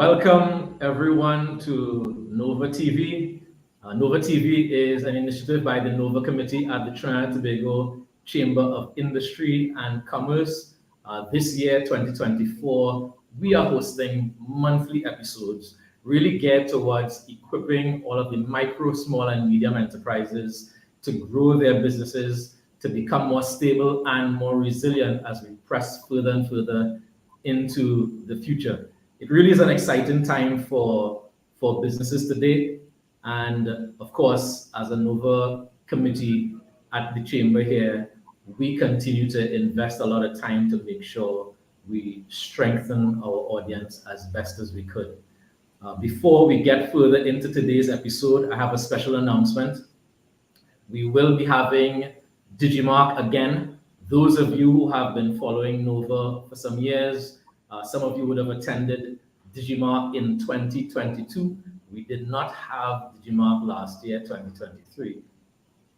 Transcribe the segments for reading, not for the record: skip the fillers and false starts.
Welcome everyone to Nova TV. Nova TV is an initiative by the Nova Committee at the Trinidad and Tobago Chamber of Industry and Commerce. This year, 2024, we are hosting monthly episodes really geared towards equipping all of the micro, small, and medium enterprises to grow their businesses, to become more stable and more resilient as we press further and further into the future. It really is an exciting time for businesses today. And of course, as a Nova committee at the chamber here, we continue to invest a lot of time to make sure we strengthen our audience as best as we could. Before we get further into today's episode, I have a special announcement. We will be having Digimark again. Those of you who have been following Nova for some years, some of you would have attended Digimark in 2022. We did not have Digimark last year, 2023,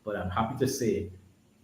but I'm happy to say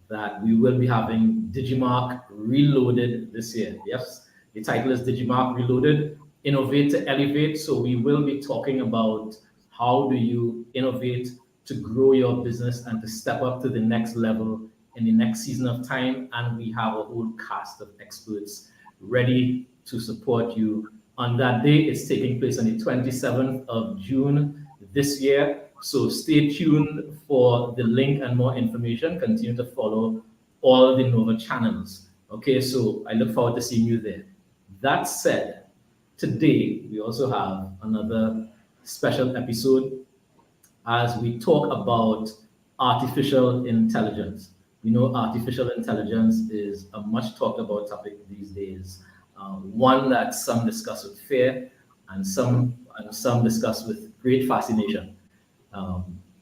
that we will be having Digimark Reloaded this year. Yes, the title is Digimark Reloaded, Innovate to Elevate. So we will be talking about how do you innovate to grow your business and to step up to the next level in the next season of time. And we have a whole cast of experts ready to support you on that day. It's taking place on the 27th of June this year. So stay tuned for the link and more information. Continue to follow all the Nova channels. Okay, so I look forward to seeing you there. That said, today we also have another special episode as we talk about artificial intelligence. We know artificial intelligence is a much talked about topic these days. One that some discuss with fear and some discuss with great fascination.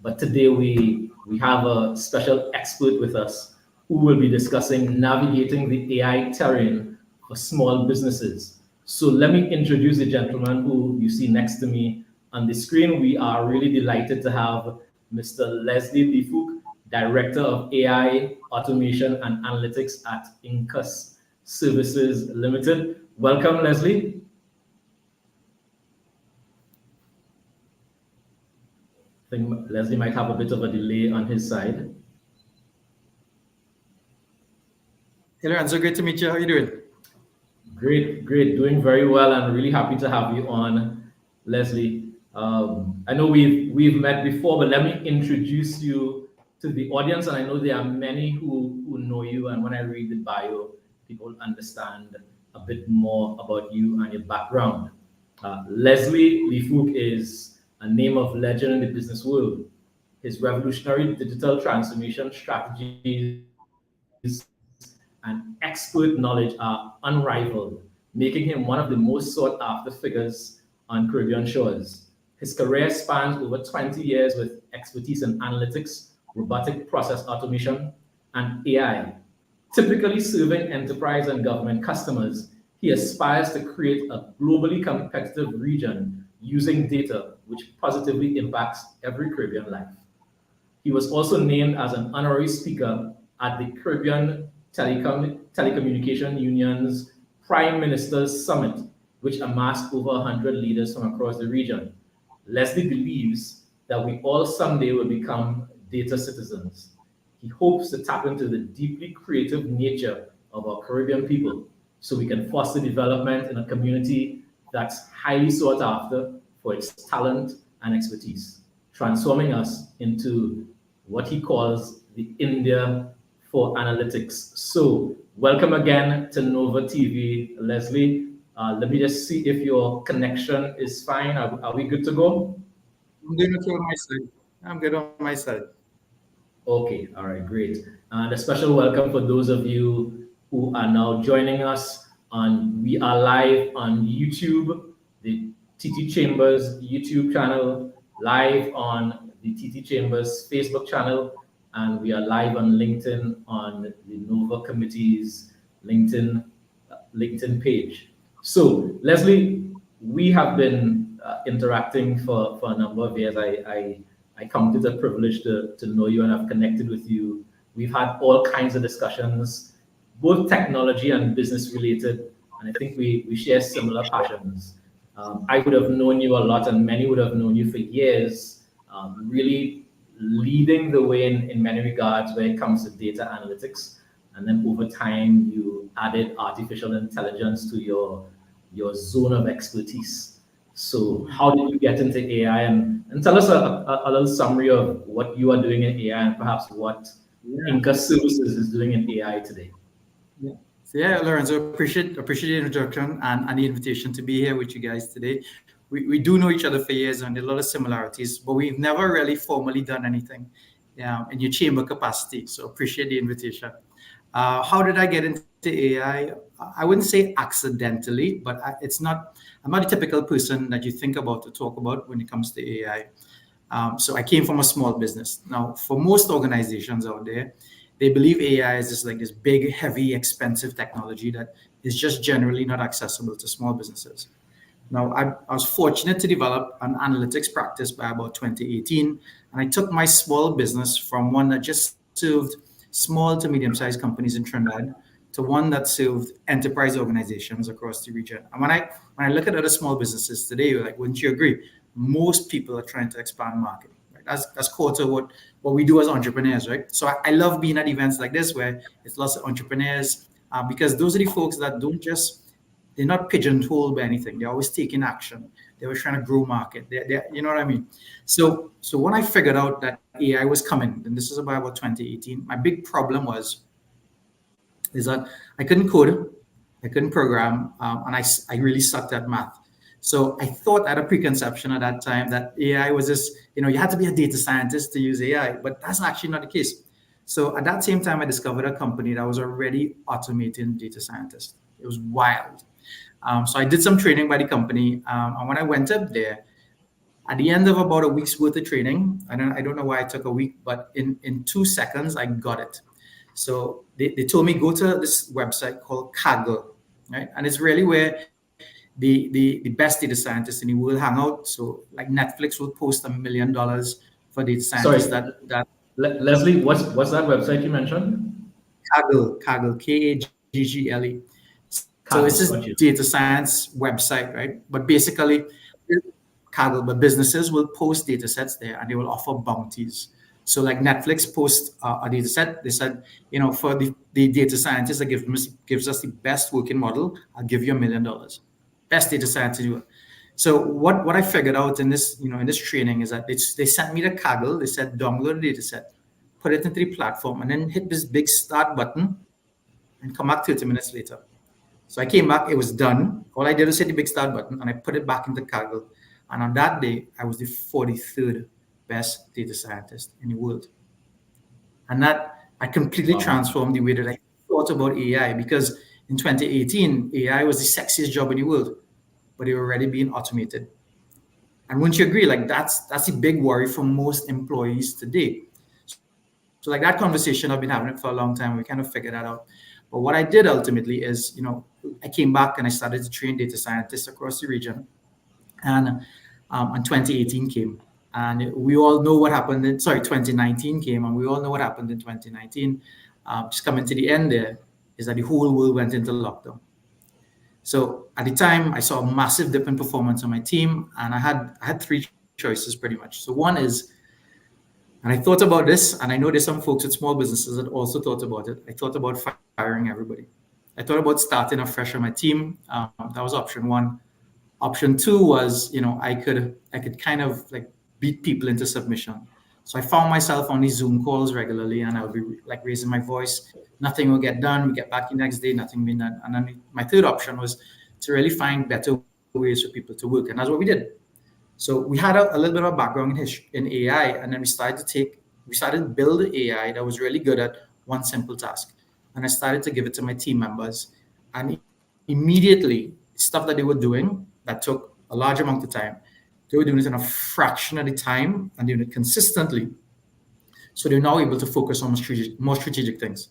But today we have a special expert with us who will be discussing navigating the AI terrain for small businesses. So let me introduce the gentleman who you see next to me on the screen. We are really delighted to have Mr. Leslie Lee Fook, Director of AI, Automation and Analytics at INCUS Services Ltd. Welcome, Leslie. I think Leslie might have a bit of a delay on his side. Hey, Lorenzo, great to meet you. How are you doing? Great, doing very well, and really happy to have you on, Leslie. I know we've met before, but let me introduce you to the audience. And I know there are many who know you, and when I read the bio, people understand a bit more about you and your background. Leslie Lee Fook is a name of legend in the business world. His revolutionary digital transformation strategies and expert knowledge are unrivaled, making him one of the most sought after figures on Caribbean shores. His career spans over 20 years with expertise in analytics, robotic process automation, and AI. Typically serving enterprise and government customers, he aspires to create a globally competitive region using data which positively impacts every Caribbean life. He was also named as an honorary speaker at the Caribbean Telecommunication Union's Prime Minister's Summit, which amassed over 100 leaders from across the region. Leslie believes that we all someday will become data citizens. He hopes to tap into the deeply creative nature of our Caribbean people so we can foster development in a community that's highly sought after for its talent and expertise, transforming us into what he calls the India for analytics. So welcome again to Nova TV, Leslie. Let me just see if your connection is fine. Are we good to go? I'm doing okay on my side. I'm good on my side. Okay, all right, great. And a special welcome for those of you who are now joining us we are live on YouTube, the TT Chambers YouTube channel, live on the TT Chambers Facebook channel, and we are live on LinkedIn on the Nova Committee's LinkedIn page. So, Leslie, we have been interacting for a number of years. I counted a privilege to know you, and I've connected with you. We've had all kinds of discussions, both technology and business related, and I think we share similar passions. I would have known you a lot, and many would have known you for years, really leading the way in many regards when it comes to data analytics. And then over time, you added artificial intelligence to your zone of expertise. So how did you get into AI? And tell us a little summary of what you are doing in AI and perhaps what INCUS Services is doing in AI today. Yeah. So Lorenzo, appreciate the introduction and the invitation to be here with you guys today. We do know each other for years and a lot of similarities, but we've never really formally done anything in your chamber capacity. So appreciate the invitation. How did I get into AI? I wouldn't say accidentally, but I'm not a typical person that you think about to talk about when it comes to AI. So I came from a small business. Now, for most organizations out there, they believe AI is just like this big, heavy, expensive technology that is just generally not accessible to small businesses. Now, I was fortunate to develop an analytics practice by about 2018, and I took my small business from one that just served small to medium-sized companies in Trinidad to one that served enterprise organizations across the region. And when I look at other small businesses today, like, wouldn't you agree? Most people are trying to expand marketing. Right? That's core to what we do as entrepreneurs, right? So I love being at events like this where it's lots of entrepreneurs because those are the folks that they're not pigeonholed by anything. They're always taking action. They were trying to grow market. You know what I mean? So when I figured out that AI was coming, and this is about 2018, my big problem is that I couldn't code, I couldn't program, and I really sucked at math. So I thought I had a preconception at that time that AI was just, you had to be a data scientist to use AI, but that's actually not the case. So at that same time, I discovered a company that was already automating data scientists. It was wild. So I did some training by the company, and when I went up there, at the end of about a week's worth of training, I don't know why I took a week, but in 2 seconds I got it. So they told me go to this website called Kaggle, right? And it's really where the best data scientists in the world hang out. So like Netflix will post $1 million for data scientists. Sorry, Leslie, what's that website you mentioned? Kaggle, Kaggle. So it's this data science website, right? But basically, Kaggle, but businesses will post data sets there and they will offer bounties. So like Netflix posts a data set, they said, for the data scientist that gives us the best working model, I'll give you $1 million. Best data scientist. So what I figured out in this, in this training is that they sent me the Kaggle, they said, download the data set, put it into the platform, and then hit this big start button and come back 30 minutes later. So I came back, it was done. All I did was hit the big start button and I put it back into Kaggle. And on that day, I was the 43rd best data scientist in the world. And that I completely transformed the way that I thought about AI, because in 2018, AI was the sexiest job in the world, but it was already being automated. And wouldn't you agree? Like that's a big worry for most employees today. So like that conversation, I've been having it for a long time. We kind of figured that out. But what I did ultimately is, I came back and I started to train data scientists across the region. And 2018 came. And we all know what happened 2019 came, and we all know what happened in 2019. Just coming to the end there is that the whole world went into lockdown. So at the time, I saw a massive dip in performance on my team, and I had 3 choices pretty much. So one is, and I thought about this, and I know there's some folks at small businesses that also thought about it. I thought about firing everybody. I thought about starting afresh on my team. That was option 1. Option 2 was, I could kind of like beat people into submission. So I found myself on these Zoom calls regularly, and I would be like raising my voice. Nothing will get done. We get back the next day, nothing being done. And then my third option was to really find better ways for people to work, and that's what we did. So we had a little bit of a background in AI, and then we started to build AI that was really good at one simple task. And I started to give it to my team members, and immediately stuff that they were doing that took a large amount of time, they were doing it in a fraction of the time and doing it consistently. So they're now able to focus on more strategic things.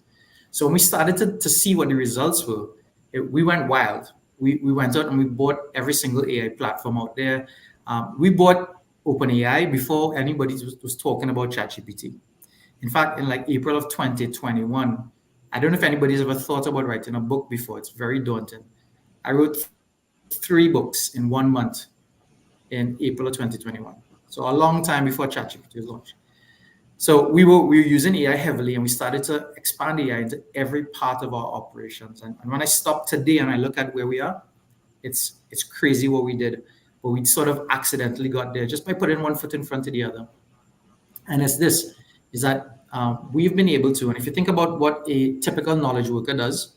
So when we started to see what the results were, we went wild. We went out and we bought every single AI platform out there. We bought OpenAI before anybody was talking about ChatGPT. In fact, in like April of 2021, I don't know if anybody's ever thought about writing a book before. It's very daunting. I wrote 3 books in 1 month in April of 2021. So a long time before ChatGPT was launched. So we were using AI heavily, and we started to expand AI into every part of our operations. And when I stop today and I look at where we are, it's crazy what we did, but we sort of accidentally got there just by putting one foot in front of the other. And it's this, is that we've been able to, and if you think about what a typical knowledge worker does,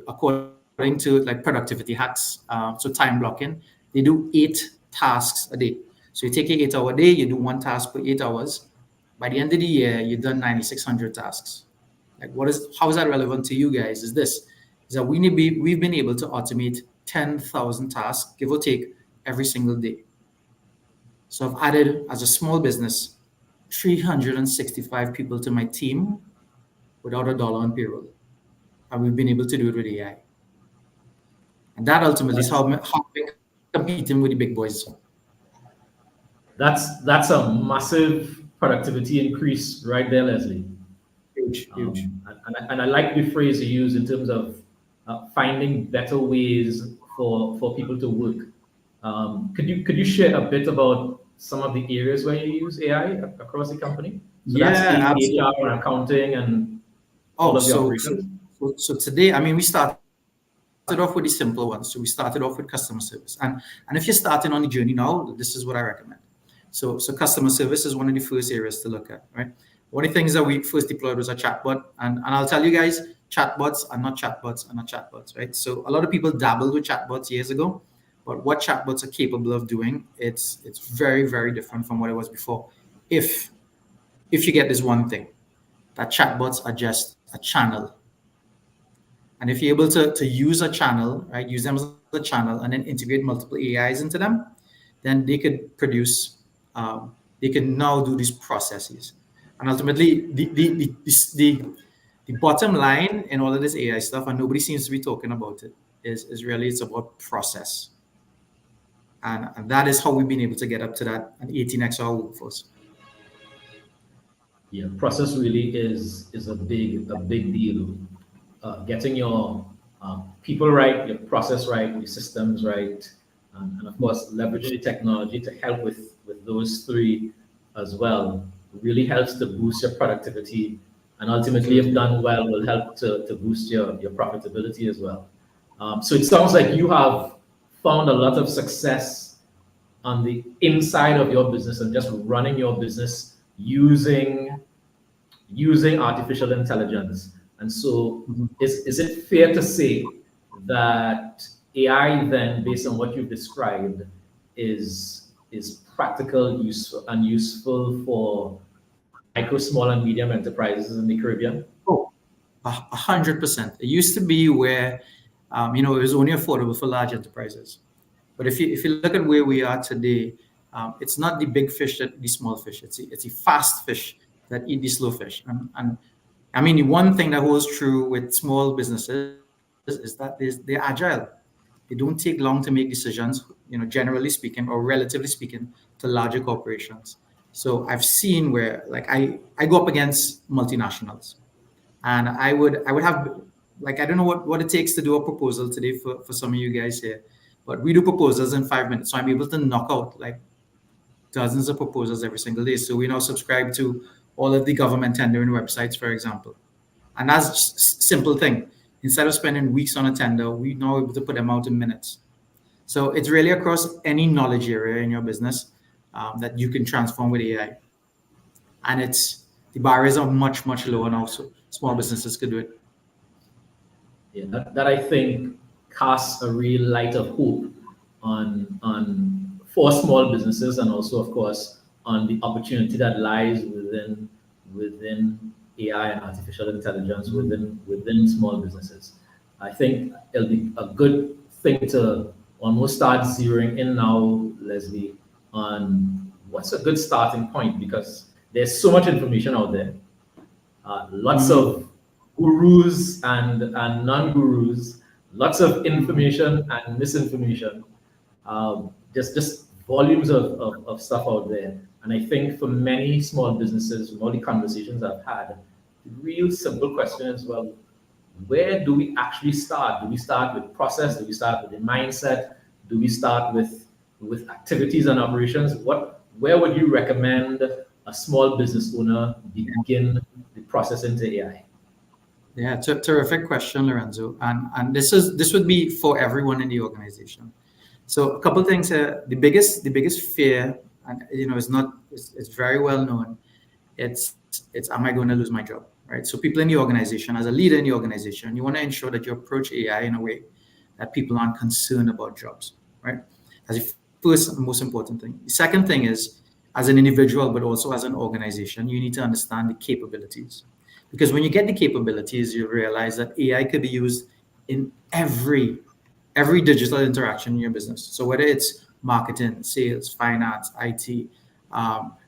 according to like productivity hacks, so time blocking, they do 8 tasks a day. So you take an 8-hour day, you do 1 task per 8 hours. By the end of the year, you've done 9,600 tasks. Like, how is that relevant to you guys? Is that we've been able to automate 10,000 tasks, give or take, every single day. So I've added, as a small business, 365 people to my team without $1 on payroll. And we've been able to do it with AI. And that ultimately is how we're competing with the big boys. That's a massive productivity increase right there, Leslie. Huge. And I like the phrase you use in terms of finding better ways for people to work. Could you share a bit about some of the areas where you use AI across the company? So that's HR and accounting and all of the operations. So today, I mean, we started off with the simple ones. So we started off with customer service. And if you're starting on the journey now, this is what I recommend. So customer service is one of the first areas to look at, right? One of the things that we first deployed was a chatbot. And I'll tell you guys, chatbots are not chatbots, right? So a lot of people dabbled with chatbots years ago, but what chatbots are capable of doing, it's very, very different from what it was before. If you get this one thing, that chatbots are just a channel. And if you're able to use a channel, right, use them as a channel and then integrate multiple AIs into them, then they could produce, they can now do these processes. And ultimately, the bottom line in all of this AI stuff, and nobody seems to be talking about it, is really it's about process. And that is how we've been able to get up to that an 18x our workforce. Yeah, process really is a big deal. Getting your people right, your process right, your systems right, and of course leveraging the technology to help with those 3 as well really helps to boost your productivity, and ultimately, if done well, will help to boost your profitability as well. So it sounds like you have found a lot of success on the inside of your business and just running your business using artificial intelligence. And so is it fair to say that AI then, based on what you've described, is practical, useful for micro, small, and medium enterprises in the Caribbean? 100%. It used to be where it was only affordable for large enterprises. But if you look at where we are today, it's not the big fish that eat the small fish. It's the fast fish that eat the slow fish. And I mean, the one thing that holds true with small businesses is that they're agile. They don't take long to make decisions, generally speaking, or relatively speaking, to larger corporations. So I've seen where, like, I go up against multinationals, and I would have, like, I don't know what it takes to do a proposal today for some of you guys here, but we do proposals in 5 minutes. So I'm able to knock out like dozens of proposals every single day. So we now subscribe to all of the government tendering websites, for example. And that's just a simple thing. Instead of spending weeks on a tender, we now able to put them out in minutes. So it's really across any knowledge area in your business that you can transform with AI. And the barriers are much, much lower now, so small businesses could do it. Yeah, that I think casts a real light of hope on for small businesses, and also, of course, on the opportunity that lies within AI and artificial intelligence within small businesses. I think it'll be a good thing to almost start zeroing in now, Leslie, on what's a good starting point, because there's so much information out there. Lots of gurus and non-gurus, lots of information and misinformation, just volumes of stuff out there. And I think for many small businesses, from all the conversations I've had, the real simple question is, well, where do we actually start? Do we start with process? Do we start with the mindset? Do we start with activities and operations? Where would you recommend a small business owner begin the process into AI? Yeah, terrific question, Lorenzo. And this would be for everyone in the organization. So a couple of things. The biggest fear, and it's very well known. It's am I going to lose my job, right? So people in the organization, as a leader in the organization, you want to ensure that you approach AI in a way that people aren't concerned about jobs, right? As the first and most important thing. The second thing is, as an individual, but also as an organization, you need to understand the capabilities. Because when you get the capabilities, you realize that AI could be used in every digital interaction in your business. So whether it's marketing, sales, finance, IT,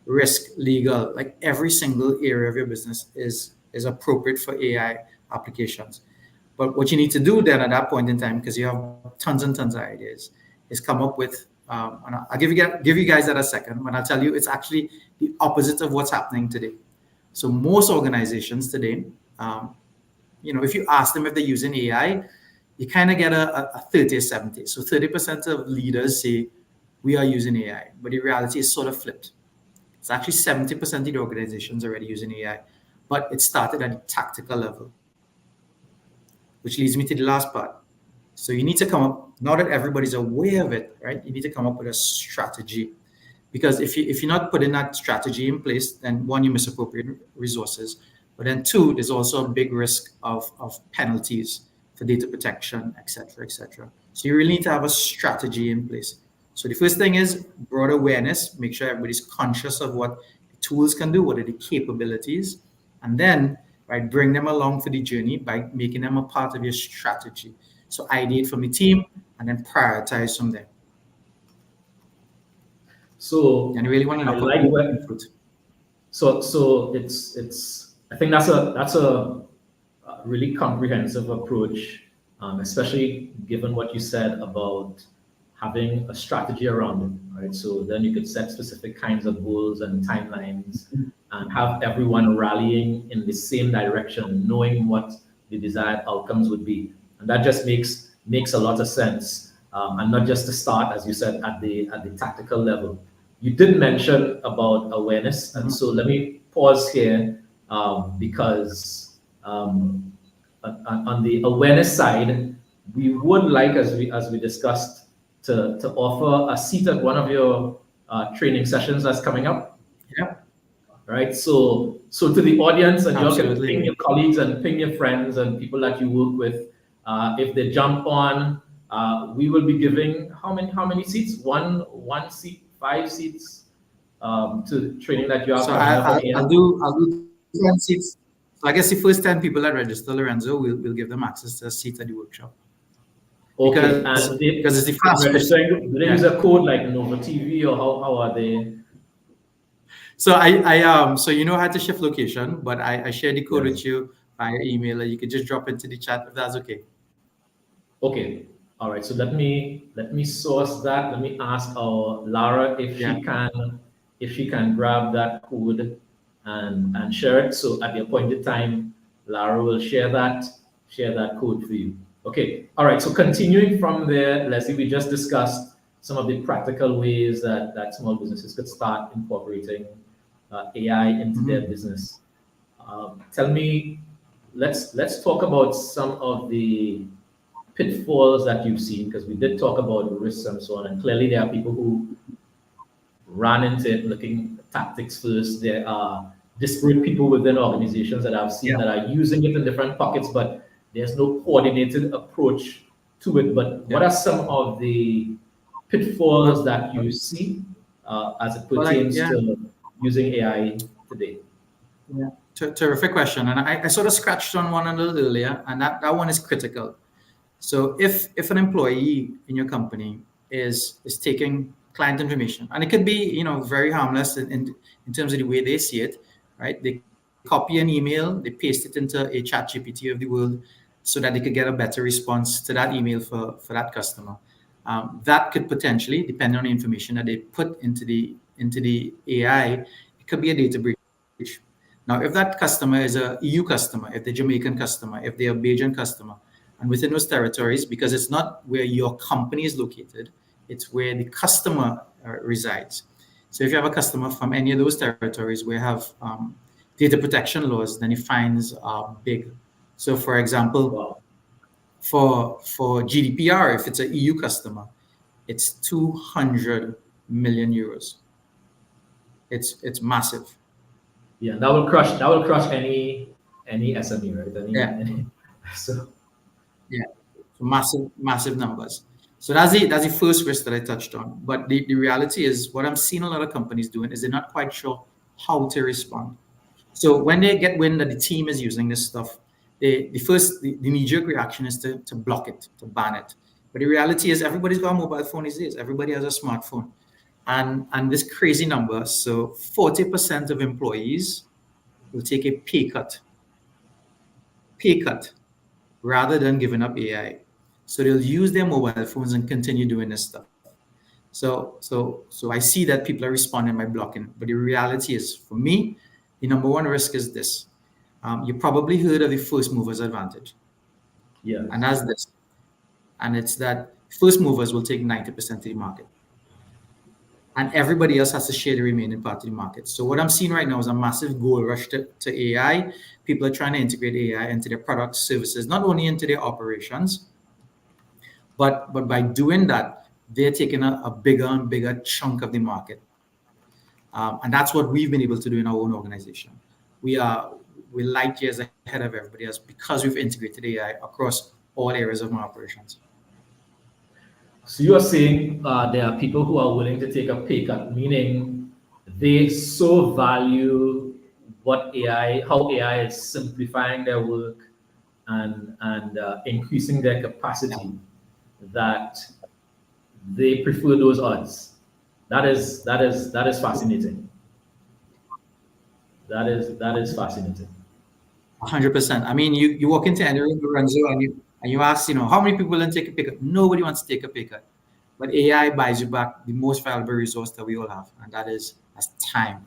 risk, legal, like every single area of your business is appropriate for AI applications. But what you need to do then at that point in time, because you have tons and tons of ideas, is come up with, and I'll give you guys that a second, but I'll tell you it's actually the opposite of what's happening today. So most organizations today, if you ask them if they're using AI, you kind of get a 30 or 70. So 30% of leaders say we are using AI, but the reality is sort of flipped. It's actually 70% of the organizations already using AI, but it started at a tactical level, which leads me to the last part. So you need to come up, now that everybody's aware of it, right? You need to come up with a strategy. Because if you're not putting that strategy in place, then one, you misappropriate resources. But then two, there's also a big risk of penalties for data protection, et cetera, et cetera. So you really need to have a strategy in place. So the first thing is broad awareness, make sure everybody's conscious of what the tools can do, what are the capabilities, and then bring them along for the journey by making them a part of your strategy. So ideate from the team and then prioritize from there. So and you really want to know like so it's I think that's a really comprehensive approach, especially given what you said about having a strategy around it, right? So then you could set specific kinds of goals and timelines and have everyone rallying in the same direction, knowing what the desired outcomes would be. And that just makes a lot of sense. And not just to start, as you said, at the tactical level. You did mention about awareness, and so let me pause here because on the awareness side, we would like, as we discussed, to offer a seat at one of your training sessions that's coming up. Yeah. Right. So to the audience, and you can Absolutely. ping your colleagues and ping your friends and people that you work with. If they jump on, we will be giving how many seats? One seat, 5 seats to training that you have. So I'll do 10 seats. So I guess the first 10 people that register, Lorenzo, we'll give them access to a seat at the workshop. Okay, because it's the fast registering. Do they use a code like Nova TV, or how are they? So so you know how to shift location, but I share the code with you via email, and you can just drop into the chat if that's okay. Okay. All right. So let me source that. Let me ask our Lara if she can grab that code and share it. So at the appointed time, Lara will share that code for you. Okay. All right. So continuing from there, Leslie, we just discussed some of the practical ways that small businesses could start incorporating AI into their business. Tell me, let's talk about some of the pitfalls that you've seen, because we did talk about risks and so on, and clearly there are people who ran into it looking at tactics first. There are disparate people within organizations that I've seen that are using it in different pockets, but there's no coordinated approach to it. But what are some of the pitfalls that you see as it pertains to using AI today? Yeah, terrific question. And I sort of scratched on one a little earlier, and that one is critical. So if an employee in your company is taking client information, and it could be very harmless in terms of the way they see it, right? They copy an email, they paste it into a chat GPT of the world so that they could get a better response to that email for that customer. That could potentially, depending on the information that they put into the AI, it could be a data breach. Now, if that customer is a EU customer, if they're Jamaican customer, if they're a Belgian customer, and within those territories, because it's not where your company is located, it's where the customer resides. So if you have a customer from any of those territories where you have data protection laws, then the fines are big. So for example, for GDPR, if it's an EU customer, it's 200 million euros. It's massive. Yeah, that will crush any SME, right? So massive numbers. So that's the first risk that I touched on. But the reality is, what I'm seeing a lot of companies doing is they're not quite sure how to respond. So when they get wind that the team is using this stuff, the knee-jerk reaction is to block it, to ban it. But the reality is, everybody's got a mobile phone these days. Everybody has a smartphone, and this crazy number. So 40% of employees will take a pay cut, rather than giving up AI. So they'll use their mobile phones and continue doing this stuff. So I see that people are responding by blocking. But the reality is, for me, the number one risk is this. You probably heard of the first movers advantage. Yeah. And that's this. And it's that first movers will take 90% of the market. And everybody else has to share the remaining part of the market. So what I'm seeing right now is a massive gold rush to AI. People are trying to integrate AI into their products, services, not only into their operations, but by doing that, they're taking a bigger and bigger chunk of the market. And that's what we've been able to do in our own organization. We're light years ahead of everybody else because we've integrated AI across all areas of my operations. So you are saying there are people who are willing to take a pay cut, meaning they so value how AI is simplifying their work and increasing their capacity, that they prefer those odds. That is fascinating. That is fascinating. 100%. I mean, you walk into any room, Lorenzo, and you ask, how many people will take a pay cut? Nobody wants to take a pay cut. But AI buys you back the most valuable resource that we all have, and that's time.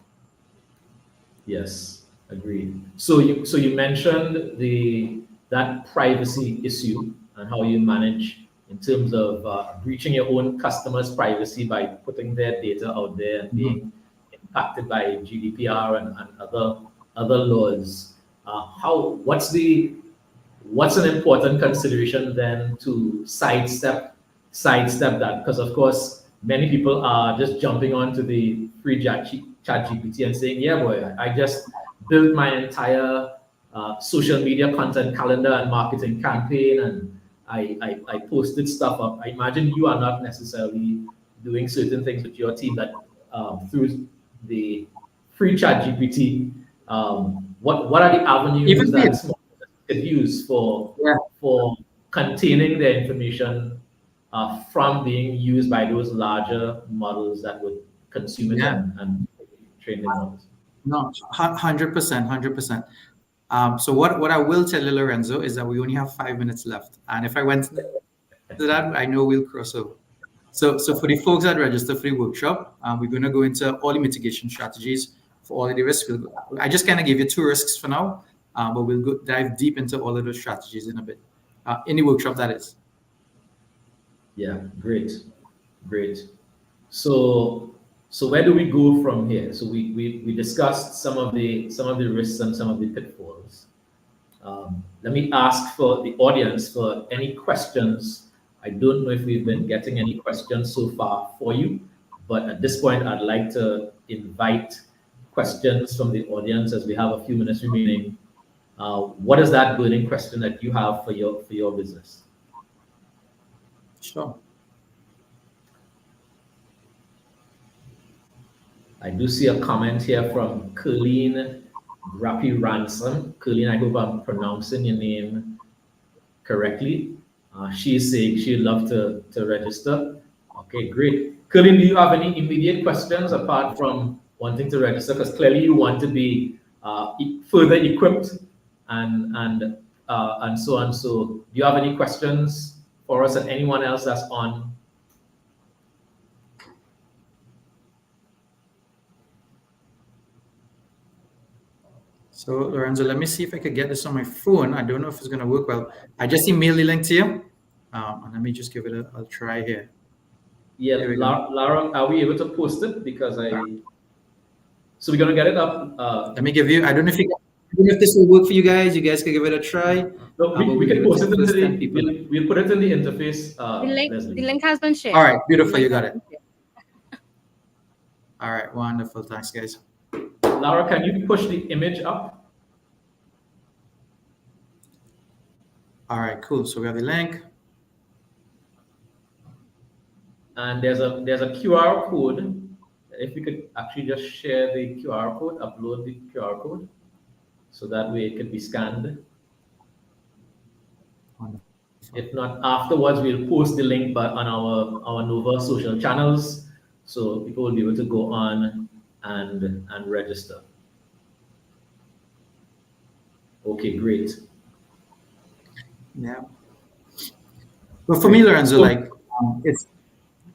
Yes, agreed. So you mentioned that privacy issue and how you manage in terms of breaching your own customers' privacy by putting their data out there and being impacted by GDPR and other laws. What's an important consideration then to sidestep that? Because of course many people are just jumping onto the free ChatGPT and saying, yeah boy, I just built my entire social media content calendar and marketing campaign, and I posted stuff up. I imagine you are not necessarily doing certain things with your team that through the free ChatGPT. What are the avenues that small businesses could use for containing their information from being used by those larger models that would consume it and train their models? No, 100%. So what I will tell you, Lorenzo, is that we only have 5 minutes left, and if I went to that, I know we'll cross over. So for the folks that register for the workshop, we're going to go into all the mitigation strategies for all of the risks. I just kind of gave you 2 risks for now, but we'll dive deep into all of those strategies in a bit. In the workshop, that is. Yeah, great. So where do we go from here? So we discussed some of the risks and some of the pitfalls. Let me ask for the audience for any questions. I don't know if we've been getting any questions so far for you, but at this point, I'd like to invite questions from the audience as we have a few minutes remaining. What is that burning question that you have for your business? Sure. I do see a comment here from Colleen Rappi Ransom. Colleen, I hope I'm pronouncing your name correctly. She's saying she'd love to register. Okay, great. Colleen, do you have any immediate questions apart from wanting to register? Because clearly you want to be further equipped and so on. So do you have any questions for us and anyone else that's on? So Lorenzo, let me see if I could get this on my phone. I don't know if it's going to work well. I just emailed the link to you. And let me just give it a try here. Yeah, Lara, are we able to post it? Because so we're going to get it up. Let me give you, I don't know if this will work for you guys. You guys can give it a try. No, we can post it into the, we'll put it in the interface. The link has been shared. All right, beautiful. You got it. All right, wonderful. Thanks, guys. Laura, can you push the image up? All right, cool. So we have the link. And there's a QR code. If we could actually just share the QR code, upload the QR code, so that way it can be scanned. Wonderful. If not, afterwards we'll post the link on our Nova social channels, so people will be able to go on and register. Okay, great. Yeah. But for me, Lorenzo, like it's.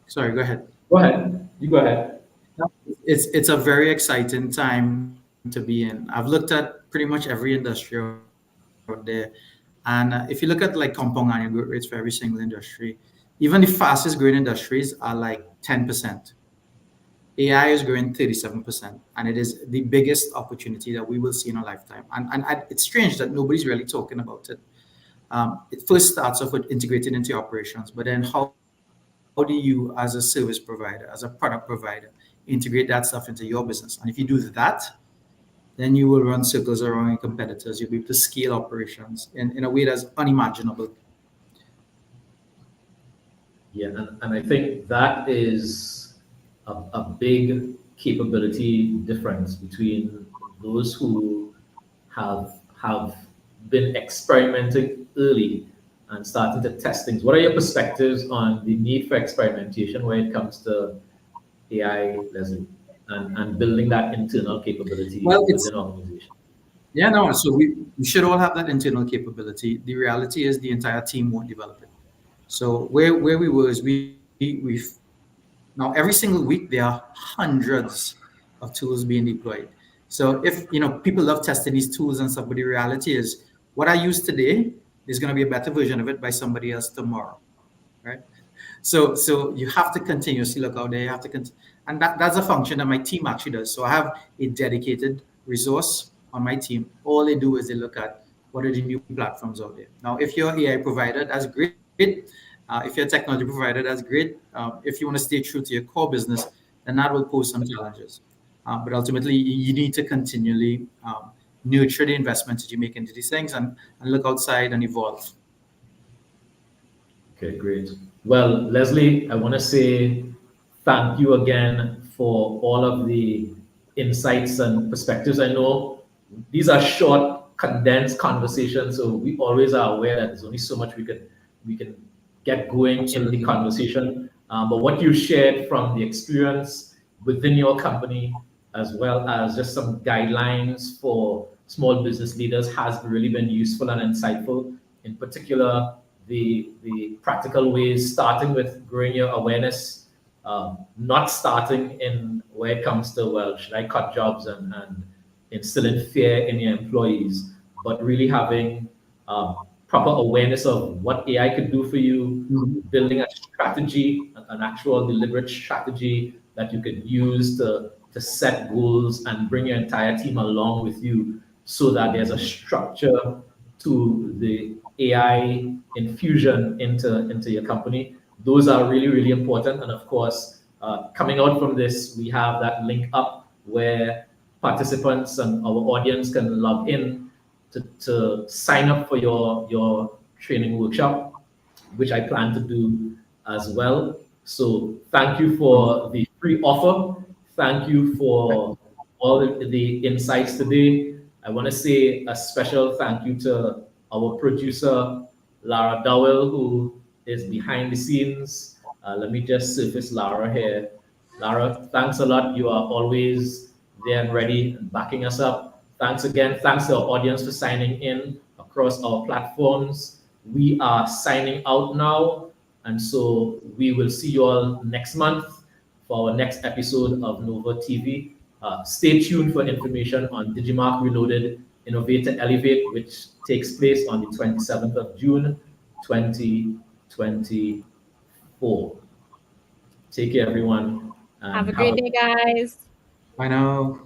Sorry, go ahead. Go ahead. You go ahead. It's a very exciting time to be in. I've looked at pretty much every industry out there, and if you look at like compound annual growth rates for every single industry, even the fastest growing industries are like 10%. AI is growing 37%, and it is the biggest opportunity that we will see in our lifetime. And it's strange that nobody's really talking about it. It first starts off with integrating into your operations, but then how do you, as a service provider, as a product provider, integrate that stuff into your business? And if you do that, then you will run circles around your competitors. You'll be able to scale operations in a way that's unimaginable. Yeah, and I think that is a big capability difference between those who have been experimenting early and starting to test things. What are your perspectives on the need for experimentation when it comes to AI, Leslie, and building that internal capability within an organization? Yeah, no, so we should all have that internal capability. The reality is the entire team won't develop it. So where we were is we've now every single week there are hundreds of tools being deployed. So if people love testing these tools and stuff, but the reality is what I use today is going to be a better version of it by somebody else tomorrow, right? So you have to continuously look out there. You have to and that's a function that my team actually does. So I have a dedicated resource on my team. All they do is they look at what are the new platforms out there. Now, if you're an AI provider, that's great. If you're a technology provider, that's great. If you want to stay true to your core business, then that will pose some challenges. But ultimately, you need to continually nurture the investments that you make into these things and look outside and evolve. Okay, great. Well, Leslie, I want to say thank you again for all of the insights and perspectives. I know these are short, condensed conversations, so we always are aware that there's only so much we can get going Absolutely. In the conversation. But what you shared from the experience within your company, as well as just some guidelines for small business leaders, has really been useful and insightful. In particular, the practical ways, starting with growing your awareness, not starting in where it comes to, well, should I cut jobs and instilling fear in your employees, but really having proper awareness of what AI could do for you, building a strategy, an actual deliberate strategy that you could use to set goals and bring your entire team along with you, so that there's a structure to the AI infusion into your company. Those are really, really important. And of course, coming out from this, we have that link up where participants and our audience can log in to sign up for your training workshop, which I plan to do as well. So thank you for the free offer. Thank you for all the insights today. I want to say a special thank you to our producer, Lara Dowell, who is behind the scenes. Let me just surface Lara here. Lara, thanks a lot. You are always there and ready and backing us up. Thanks again. Thanks to our audience for signing in across our platforms. We are signing out now, and so we will see you all next month for our next episode of Nova TV. Stay tuned for information on Digimark Reloaded Innovate to Elevate, which takes place on the 27th of June, 2024. Take care, everyone. Have a great day, guys. Bye now.